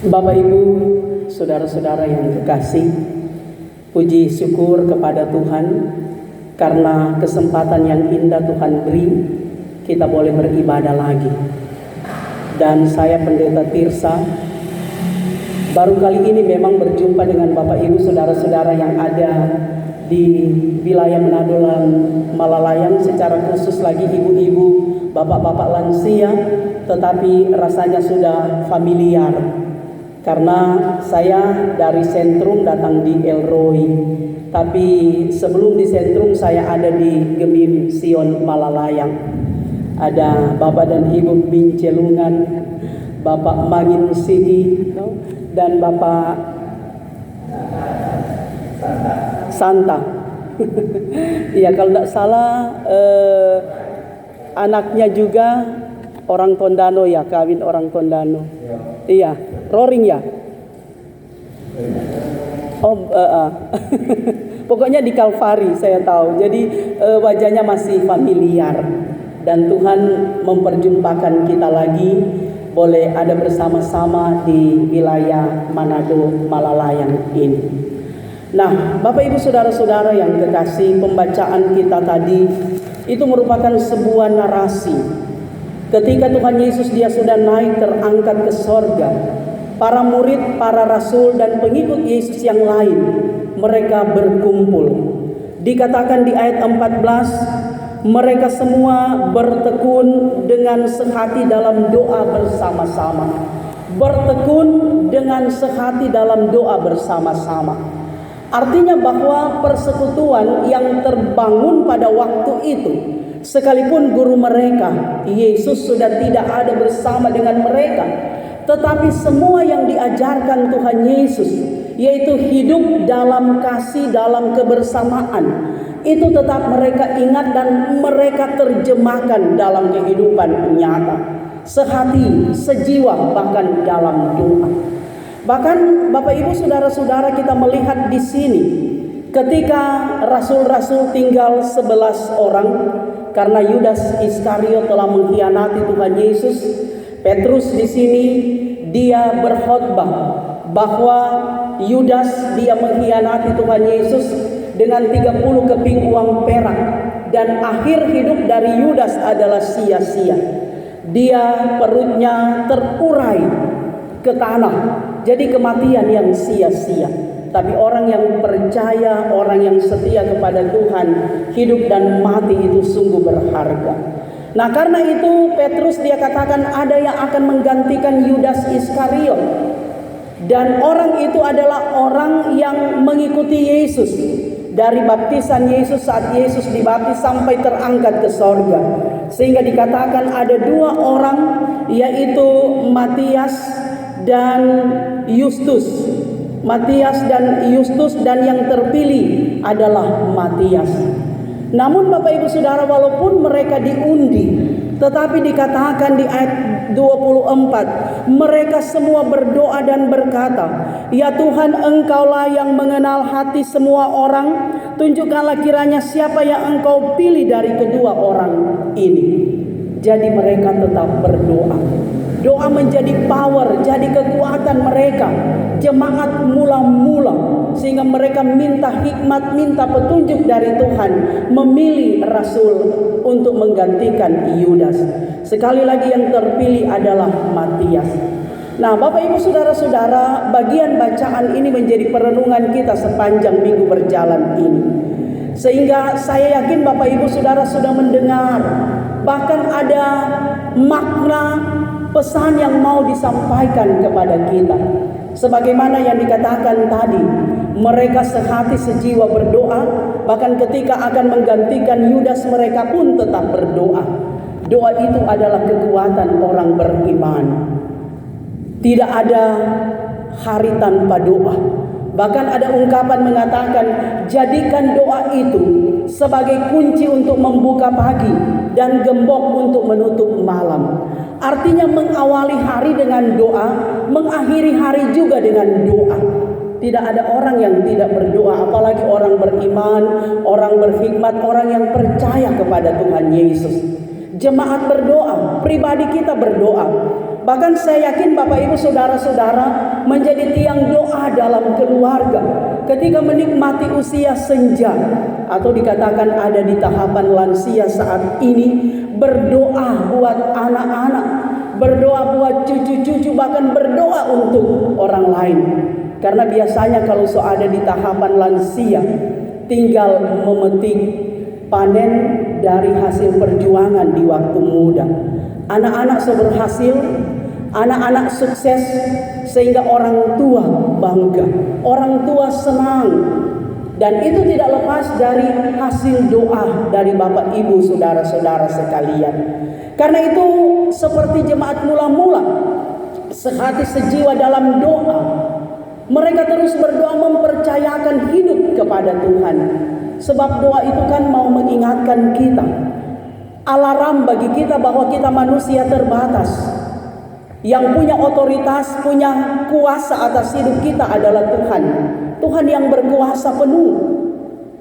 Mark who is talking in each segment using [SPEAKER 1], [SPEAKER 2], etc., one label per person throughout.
[SPEAKER 1] Bapak Ibu, saudara-saudara yang terkasih, puji syukur kepada Tuhan karena kesempatan yang indah Tuhan beri, kita boleh beribadah lagi. Dan saya Pendeta Tirsa, baru kali ini memang berjumpa dengan Bapak Ibu saudara-saudara yang ada di wilayah Manado dan Malalayang, secara khusus lagi ibu-ibu, bapak-bapak lansia, tetapi rasanya sudah familiar. Karena saya dari sentrum datang di Elroy, tapi sebelum di sentrum saya ada di Gemim Sion Malalayang. Ada Bapak dan Ibu Bincelungan, Bapak Mangin Sidi, dan Bapak Santa. Iya, kalau tidak salah anaknya juga orang Tondano ya, kawin orang Tondano. Iya, Roring ya. Pokoknya di Kalvari saya tahu. Jadi wajahnya masih familiar. Dan Tuhan memperjumpakan kita lagi, boleh ada bersama-sama di wilayah Manado Malalayang ini. Nah, Bapak Ibu saudara-saudara yang kekasih, pembacaan kita tadi itu merupakan sebuah narasi. Ketika Tuhan Yesus dia sudah naik terangkat ke sorga, para murid, para rasul dan pengikut Yesus yang lain, mereka berkumpul. Dikatakan di ayat 14, mereka semua bertekun dengan sehati dalam doa bersama-sama. Bertekun dengan sehati dalam doa bersama-sama. Artinya bahwa persekutuan yang terbangun pada waktu itu, sekalipun guru mereka, Yesus sudah tidak ada bersama dengan mereka, tetapi semua yang diajarkan Tuhan Yesus, yaitu hidup dalam kasih, dalam kebersamaan, itu tetap mereka ingat dan mereka terjemahkan dalam kehidupan nyata, sehati, sejiwa, bahkan dalam doa. Bahkan Bapak Ibu saudara-saudara, kita melihat di sini ketika rasul-rasul tinggal 11 orang, karena Yudas Iskariot telah mengkhianati Tuhan Yesus. Petrus di sini dia berkhotbah bahwa Yudas dia mengkhianati Tuhan Yesus dengan 30 keping uang perak, dan akhir hidup dari Yudas adalah sia-sia. Dia perutnya terurai ke tanah, jadi kematian yang sia-sia. Tapi orang yang percaya, orang yang setia kepada Tuhan, hidup dan mati itu sungguh berharga. Nah, karena itu Petrus dia katakan ada yang akan menggantikan Yudas Iskariot. Dan orang itu adalah orang yang mengikuti Yesus. Dari baptisan Yesus, saat Yesus dibaptis sampai terangkat ke sorga. Sehingga dikatakan ada 2 orang, yaitu Matias dan Yustus. Matias dan Yustus, dan yang terpilih adalah Matias. Namun Bapak Ibu Saudara, walaupun mereka diundi, tetapi dikatakan di ayat 24, mereka semua berdoa dan berkata, "Ya Tuhan, Engkaulah yang mengenal hati semua orang, tunjukkanlah kiranya siapa yang Engkau pilih dari kedua orang ini." Jadi mereka tetap berdoa. Doa menjadi power, jadi kekuatan mereka, jemaat mula-mula, sehingga mereka minta hikmat, minta petunjuk dari Tuhan, memilih rasul untuk menggantikan Yudas. Sekali lagi yang terpilih adalah Matias. Nah, Bapak Ibu saudara-saudara, bagian bacaan ini menjadi perenungan kita sepanjang minggu berjalan ini. Sehingga saya yakin Bapak Ibu saudara sudah mendengar, bahkan ada makna pesan yang mau disampaikan kepada kita. Sebagaimana yang dikatakan tadi, mereka sehati sejiwa berdoa, bahkan ketika akan menggantikan Yudas mereka pun tetap berdoa. Doa itu adalah kekuatan orang beriman. Tidak ada hari tanpa doa. Bahkan ada ungkapan mengatakan, jadikan doa itu sebagai kunci untuk membuka pagi dan gembok untuk menutup malam. Artinya mengawali hari dengan doa, mengakhiri hari juga dengan doa. Tidak ada orang yang tidak berdoa, apalagi orang beriman, orang berhikmat, orang yang percaya kepada Tuhan Yesus. Jemaat berdoa, pribadi kita berdoa. Bahkan saya yakin Bapak Ibu Saudara-saudara menjadi tiang doa dalam keluarga ketika menikmati usia senja atau dikatakan ada di tahapan lansia saat ini, berdoa buat anak-anak, berdoa buat cucu-cucu, bahkan berdoa untuk orang lain. Karena biasanya kalau ada di tahapan lansia, tinggal memetik panen dari hasil perjuangan di waktu muda. Anak-anak berhasil, anak-anak sukses, sehingga orang tua bangga, orang tua senang. Dan itu tidak lepas dari hasil doa dari Bapak Ibu Saudara-saudara sekalian. Karena itu seperti jemaat mula-mula, sehati sejiwa dalam doa, mereka terus berdoa mempercayakan hidup kepada Tuhan. Sebab doa itu kan mau mengingatkan kita, alarm bagi kita bahwa kita manusia terbatas. Yang punya otoritas, punya kuasa atas hidup kita adalah Tuhan. Tuhan yang berkuasa penuh.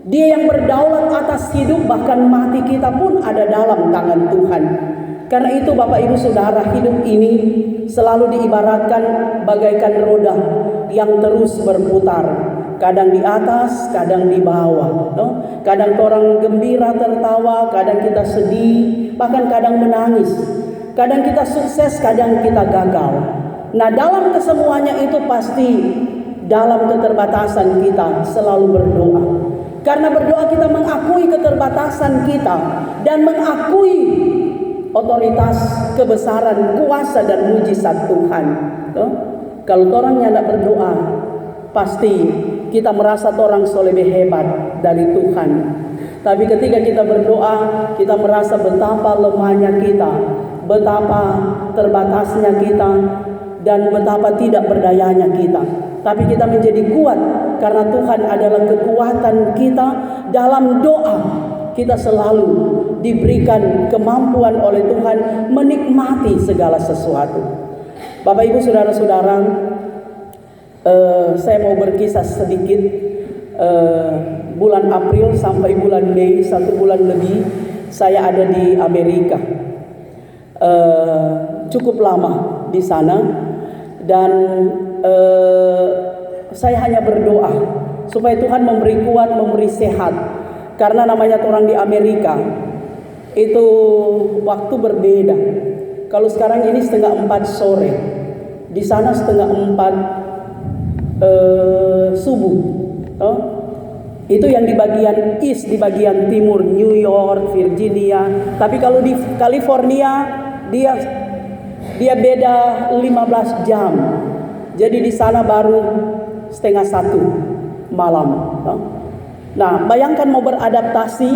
[SPEAKER 1] Dia yang berdaulat atas hidup, bahkan mati kita pun ada dalam tangan Tuhan. Karena itu Bapak Ibu Saudara, hidup ini selalu diibaratkan bagaikan roda yang terus berputar. Kadang di atas, kadang di bawah. Kadang orang gembira tertawa, kadang kita sedih, bahkan kadang menangis. Kadang kita sukses, kadang kita gagal. Nah, dalam kesemuanya itu pasti dalam keterbatasan kita selalu berdoa. Karena berdoa kita mengakui keterbatasan kita dan mengakui otoritas, kebesaran, kuasa dan mujizat Tuhan. Kalau orangnya tidak berdoa, pasti kita merasa orang lebih hebat dari Tuhan. Tapi ketika kita berdoa, kita merasa betapa lemahnya kita, betapa terbatasnya kita, dan betapa tidak berdayanya kita. Tapi kita menjadi kuat karena Tuhan adalah kekuatan kita. Dalam doa kita selalu diberikan kemampuan oleh Tuhan menikmati segala sesuatu. Bapak Ibu Saudara-saudara, saya mau berkisah sedikit. Bulan April sampai bulan Mei, 1 bulan lebih saya ada di Amerika. Cukup lama di sana. Dan saya hanya berdoa supaya Tuhan memberi kuat, memberi sehat. Karena namanya orang di Amerika itu waktu berbeda. Kalau sekarang ini 3:30 sore, di sana 3:30 subuh. Itu yang di bagian east, di bagian timur, New York, Virginia. Tapi kalau di California dia beda 15 jam. Jadi di sana baru 1:30 malam. Nah, bayangkan mau beradaptasi,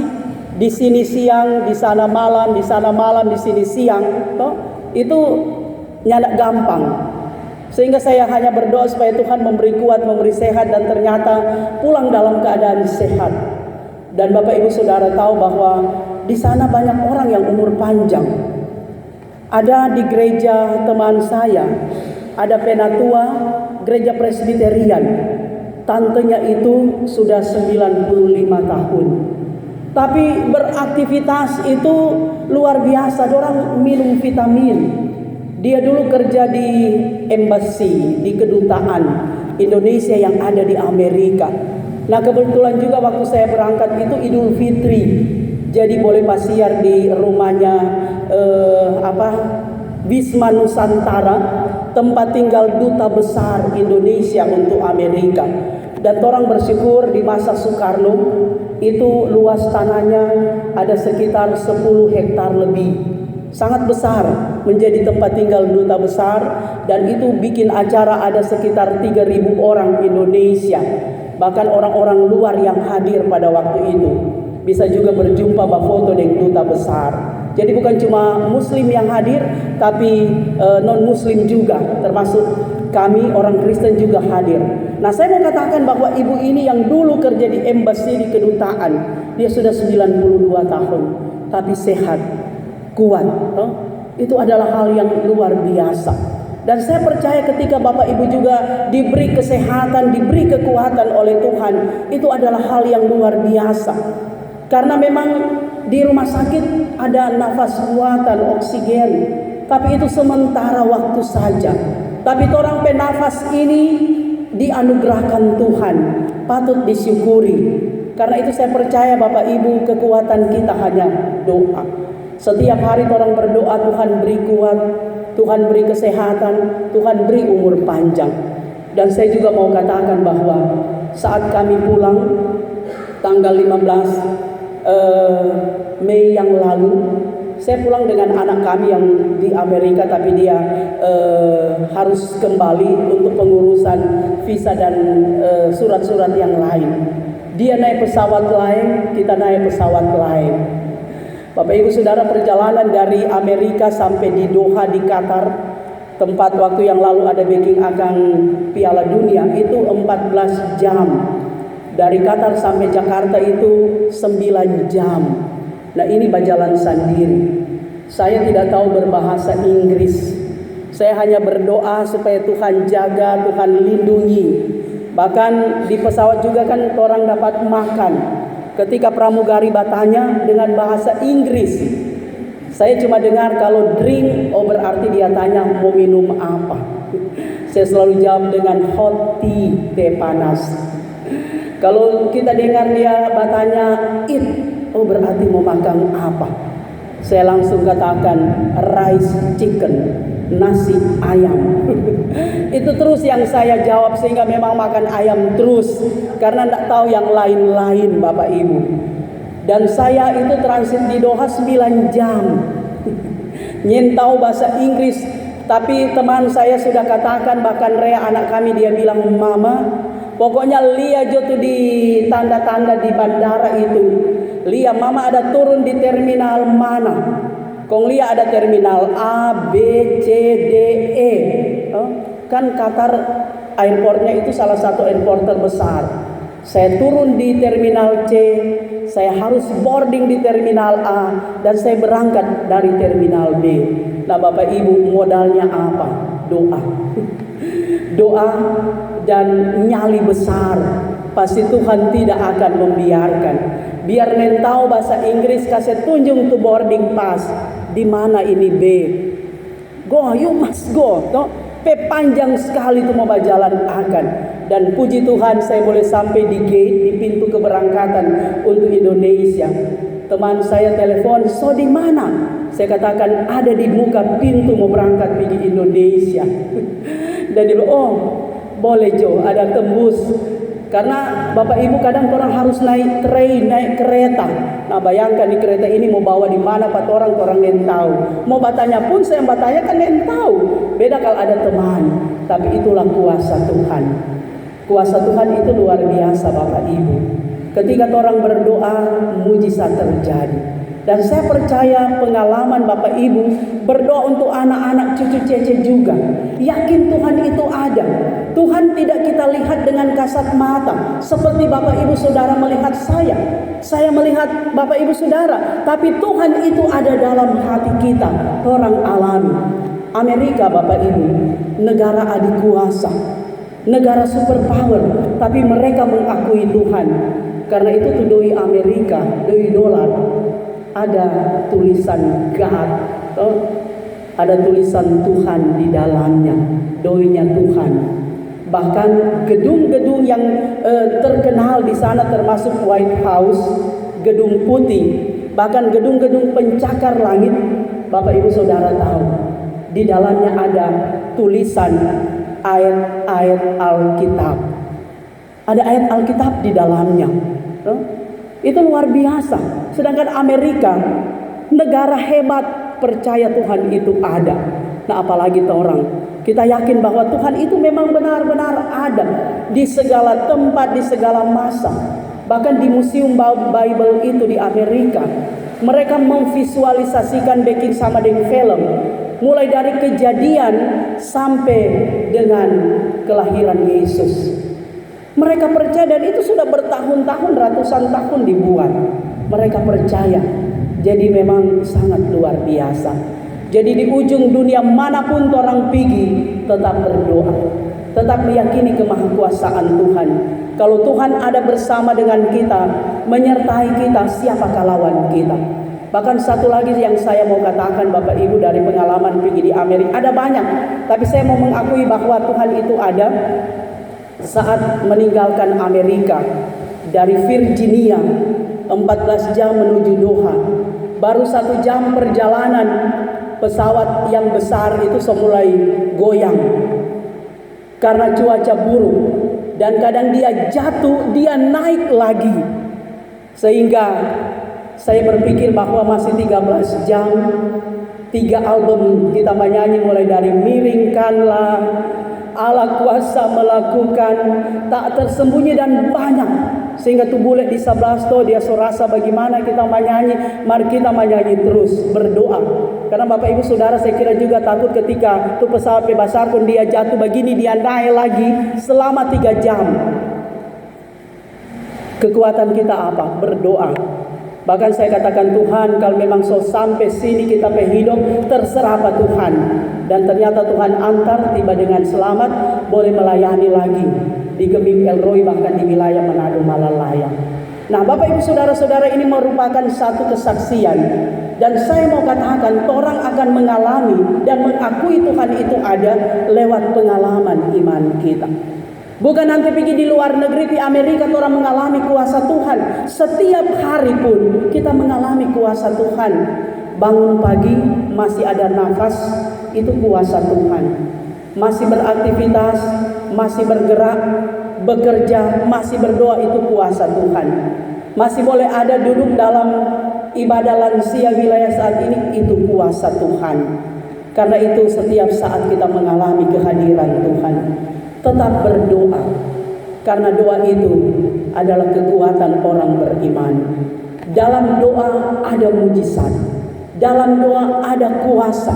[SPEAKER 1] di sini siang, di sana malam, di sana malam, di sini siang. Itu nyadak gampang. Sehingga saya hanya berdoa supaya Tuhan memberi kuat, memberi sehat, dan ternyata pulang dalam keadaan sehat. Dan Bapak Ibu Saudara tahu bahwa di sana banyak orang yang umur panjang. Ada di gereja teman saya, ada penatua gereja Presbyterian. Tantenya itu sudah 95 tahun. Tapi beraktivitas itu luar biasa. Orang minum vitamin. Dia dulu kerja di embassy, di kedutaan Indonesia yang ada di Amerika. Nah, kebetulan juga waktu saya berangkat itu Idul Fitri. Jadi boleh pasiar di rumahnya Wisma Nusantara, tempat tinggal duta besar Indonesia untuk Amerika. Dan orang bersyukur di masa Soekarno itu luas tanahnya ada sekitar 10 hektar lebih. Sangat besar menjadi tempat tinggal duta besar, dan itu bikin acara ada sekitar 3.000 orang Indonesia. Bahkan orang-orang luar yang hadir pada waktu itu. Bisa juga berjumpa berfoto dengan duta besar. Jadi bukan cuma muslim yang hadir, tapi non-muslim juga, termasuk kami orang Kristen juga hadir. Nah, saya mau katakan bahwa ibu ini yang dulu kerja di embassy, di kedutaan, dia sudah 92 tahun, tapi sehat, kuat. Itu adalah hal yang luar biasa. Dan saya percaya ketika Bapak Ibu juga diberi kesehatan, diberi kekuatan oleh Tuhan, itu adalah hal yang luar biasa. Karena memang di rumah sakit ada nafas buatan, oksigen. tapi itu sementara waktu saja. Tapi orang penafas ini dianugerahkan Tuhan, patut disyukuri. Karena itu saya percaya Bapak Ibu, kekuatan kita hanya doa. Setiap hari orang berdoa, Tuhan beri kuat, Tuhan beri kesehatan, Tuhan beri umur panjang. Dan saya juga mau katakan bahwa saat kami pulang tanggal 15 Mei yang lalu, saya pulang dengan anak kami yang di Amerika, tapi dia harus kembali untuk pengurusan visa dan surat-surat yang lain. Dia naik pesawat lain, kita naik pesawat lain. Bapak Ibu Saudara, perjalanan dari Amerika sampai di Doha di Qatar, tempat waktu yang lalu ada backing akan Piala Dunia, itu 14 jam. Dari Qatar sampai Jakarta itu 9 jam. Nah, ini berjalan sendiri. Saya tidak tahu berbahasa Inggris. Saya hanya berdoa supaya Tuhan jaga, Tuhan lindungi. Bahkan di pesawat juga kan orang dapat makan. Ketika pramugari bertanya dengan bahasa Inggris, saya cuma dengar kalau drink, oh berarti dia tanya mau minum apa. Saya selalu jawab dengan hot tea, teh panas. Kalau kita dengar dia bertanya eat, oh berarti mau makan apa. Saya langsung katakan rice chicken, nasi ayam. Itu terus yang saya jawab, sehingga memang makan ayam terus, karena tidak tahu yang lain-lain Bapak Ibu. Dan saya itu transit di Doha 9 jam. Nyen tahu bahasa Inggris, tapi teman saya sudah katakan, bahkan Rea anak kami, dia bilang, "Mama, pokoknya lihat tuh di tanda-tanda di bandara itu. Lihat mama ada turun di terminal mana. Kong lihat ada terminal A, B, C, D, E. Kan Qatar airportnya itu salah satu airport terbesar. Saya turun di terminal C, saya harus boarding di terminal A, dan saya berangkat dari terminal B. Nah Bapak Ibu, modalnya apa? Doa. Doa dan nyali besar. Pasti Tuhan tidak akan membiarkan. Biar nen tahu bahasa Inggris, kasih tunjuk tuh boarding pass. Di mana ini B? Go, you must go. No? Panjang sekali itu mau berjalan akan. Dan puji Tuhan saya boleh sampai di gate, di pintu keberangkatan untuk Indonesia. Teman saya telepon, "So di mana?" Saya katakan ada di muka pintu mau berangkat pergi Indonesia. Dan dia bilang, "Oh boleh Jo, ada tembus." Karena Bapak Ibu kadang orang harus naik train, naik kereta. Nah bayangkan di kereta ini mau bawa di mana Pak orang yang tahu. Mau bertanya pun saya bertanya kan yang tahu. Beda kalau ada teman. Tapi itulah kuasa Tuhan. Kuasa Tuhan itu luar biasa Bapak Ibu. Ketika orang berdoa, mujizat terjadi. Dan saya percaya pengalaman Bapak Ibu berdoa untuk anak-anak cucu cece juga. Yakin Tuhan itu ada. Tuhan tidak kita lihat dengan kasat mata. Seperti Bapak Ibu Saudara melihat saya. Saya melihat Bapak Ibu Saudara. Tapi Tuhan itu ada dalam hati kita. Orang alami. Amerika Bapak Ibu, negara adik kuasa. Negara superpower. Tapi mereka mengakui Tuhan. Karena itu tuh doi Amerika, doi dolar. Ada tulisan God, ada tulisan Tuhan di dalamnya, doinya Tuhan. Bahkan gedung-gedung yang terkenal di sana termasuk White House, gedung putih, bahkan gedung-gedung pencakar langit, Bapak Ibu Saudara tahu, di dalamnya ada tulisan ayat-ayat Alkitab. Ada ayat Alkitab di dalamnya. Itu luar biasa. Sedangkan Amerika, negara hebat, percaya Tuhan itu ada. Nah apalagi orang, kita yakin bahwa Tuhan itu memang benar-benar ada di segala tempat, di segala masa. Bahkan di Museum Bible itu di Amerika, mereka memvisualisasikan backing sama dengan film, mulai dari kejadian sampai dengan kelahiran Yesus. Mereka percaya, dan itu sudah bertahun-tahun, ratusan tahun dibuat. Mereka percaya. Jadi memang sangat luar biasa. Jadi di ujung dunia manapun orang pergi, tetap berdoa. Tetap meyakini kemahakuasaan Tuhan. Kalau Tuhan ada bersama dengan kita, menyertai kita, siapakah lawan kita? Bahkan satu lagi yang saya mau katakan Bapak Ibu dari pengalaman pergi di Amerika, ada banyak, tapi saya mau mengakui bahwa Tuhan itu ada. Saat meninggalkan Amerika dari Virginia 14 jam menuju Doha, baru 1 jam perjalanan pesawat yang besar itu semulai goyang karena cuaca buruk, dan kadang dia jatuh, dia naik lagi, sehingga saya berpikir bahwa masih 13 jam 3 album kita menyanyi, mulai dari Miringkanlah, Allah kuasa melakukan, tak tersembunyi, dan banyak. Sehingga tuh boleh di 11 tuh dia rasa bagaimana kita menyanyi. Mari kita menyanyi terus, berdoa. Karena Bapak Ibu Saudara, saya kira juga takut ketika tuh pesawat besar pun dia jatuh begini, dia naik lagi selama 3 jam. Kekuatan kita apa? Berdoa. Bahkan saya katakan, Tuhan, kalau memang sampai sini kita hidup, terserah apa Tuhan. Dan ternyata Tuhan antar tiba dengan selamat, boleh melayani lagi di Gemim Elroy, bahkan di wilayah Manado Malalaya. Nah, Bapak Ibu Saudara-saudara, ini merupakan satu kesaksian. Dan saya mau katakan, orang akan mengalami dan mengakui Tuhan itu ada lewat pengalaman iman kita. Bukan nanti pergi di luar negeri, di Amerika orang mengalami kuasa Tuhan. Setiap hari pun kita mengalami kuasa Tuhan. Bangun pagi masih ada nafas, itu kuasa Tuhan. Masih beraktivitas, masih bergerak, bekerja, masih berdoa, itu kuasa Tuhan. Masih boleh ada duduk dalam ibadah lansia wilayah saat ini, itu kuasa Tuhan. Karena itu setiap saat kita mengalami kehadiran Tuhan, tetap berdoa, karena doa itu adalah kekuatan orang beriman. Dalam doa ada mujizat, dalam doa ada kuasa,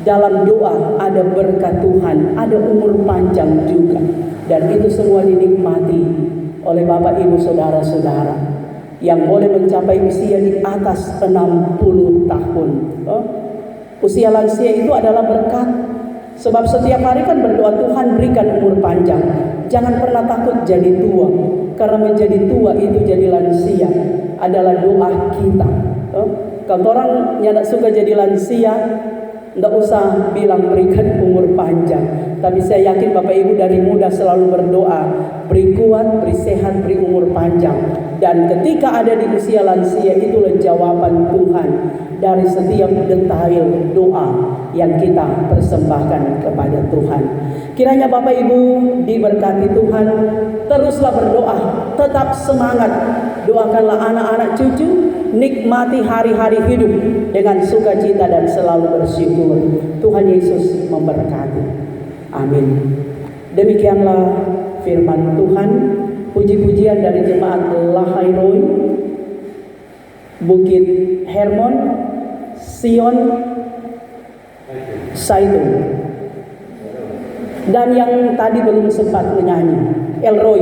[SPEAKER 1] dalam doa ada berkat Tuhan, ada umur panjang juga. Dan itu semua dinikmati oleh Bapak Ibu Saudara-saudara yang boleh mencapai usia di atas 60 tahun. Usia lansia itu adalah berkat. Sebab setiap hari kan berdoa, Tuhan berikan umur panjang. Jangan pernah takut jadi tua, karena menjadi tua itu jadi lansia adalah doa kita. Kalau orang yang tidak suka jadi lansia, tidak usah bilang berikan umur panjang. Tapi saya yakin Bapak Ibu dari muda selalu berdoa, beri kuat, beri sehat, beri umur panjang. Dan ketika ada di usia lansia, itulah jawaban Tuhan dari setiap detail doa yang kita persembahkan kepada Tuhan. Kiranya Bapak Ibu diberkati Tuhan. Teruslah berdoa, tetap semangat. Doakanlah anak-anak cucu, nikmati hari-hari hidup dengan sukacita dan selalu bersyukur. Tuhan Yesus memberkati. Amin. Demikianlah firman Tuhan. Puji-pujian dari jemaat Lahairoy, Bukit Hermon, Sion, Saitun. Dan yang tadi belum sempat menyanyi, Elroy.